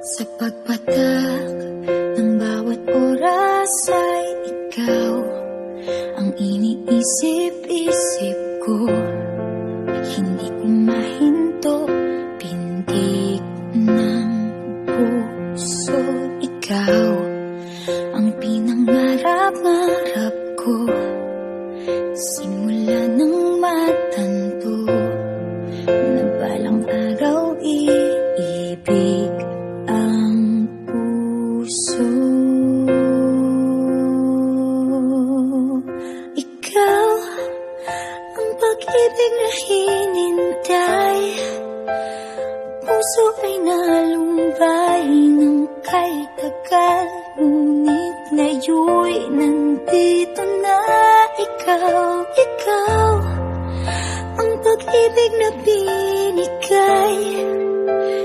Sa pagpatak ng bawat oras ay ikaw ang iniisip-isip ko. Hindi ko mahinto, pintig ng puso. Ikaw ang pinangarap-ngarap ko, simula ng matanto na balang araw iibig ang puso. Ikaw ang pag-ibig na hinintay, puso ay nalumbay ng kay tagal, ngunit ngayon'y nandito na ikaw. Ikaw ang pag-ibig na binigay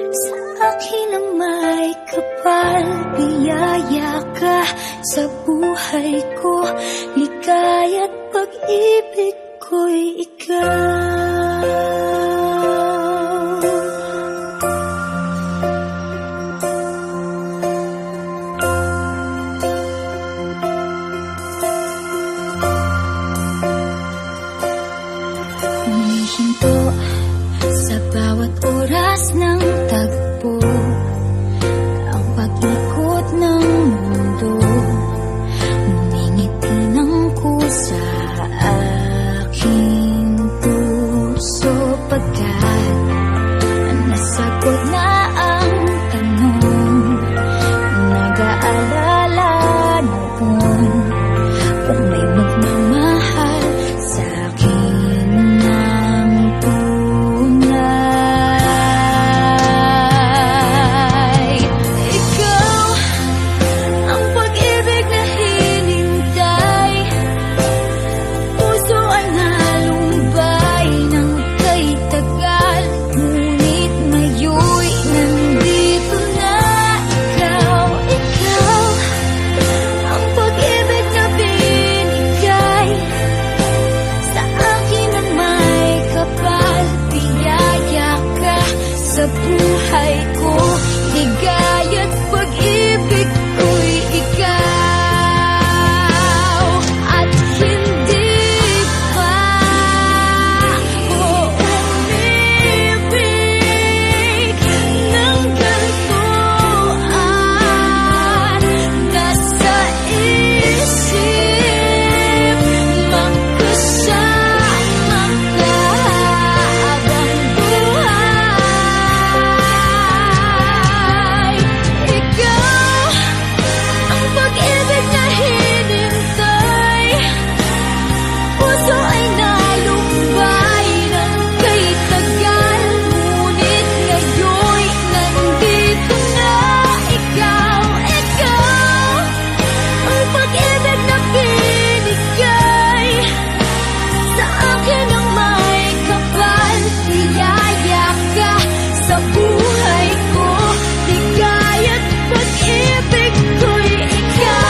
sa akin ang may kapal. Biyaya ka sa buhay ko, ligaya't pag-ibig ko'y ikaw. Humihinto sa bawat oras ng tagpo, ang pag-ikot ng mundo, ngumingiti ng kusa aking puso. Pagkat nasagot na ang tanong, nag-aalala noon kung may magmamahal sa akin ng tunay. Ikaw ang pag-ibig na hinintay, puso ay nalumbay ng kay tagal, ngunit ngayon'y nandito na ikaw. Ikaw ang pag-ibig na binigay sa akin ang may kapal. Biyaya ka sa buhay ko, ligaya't pag-ibig ko'y ikaw. At hindi pa ko umibig ng gantuan. Nasa isip magkasama ka habang buhay. Ikaw ang pag-ibig na hinintay, puso ay nalumbay ng kay tagal, ngunit ngayon'y nandito na ikaw. Ikaw ang pag-ibig na binigay sa akin ang may kapal. Biyaya ka sa buhay ko, ligaya't pag-ibig ko'y ikaw.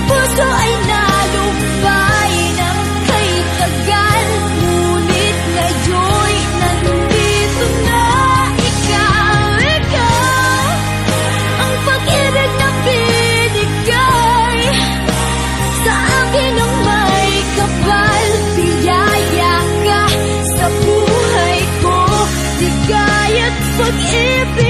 Puso ay nalumbay ng kay tagal, ngunit ngayon'y nandito na ikaw. Ikaw ang pag-ibig na binigay sa akin ang may kapal. Biyaya ka sa buhay ko, ligaya't pag-ibig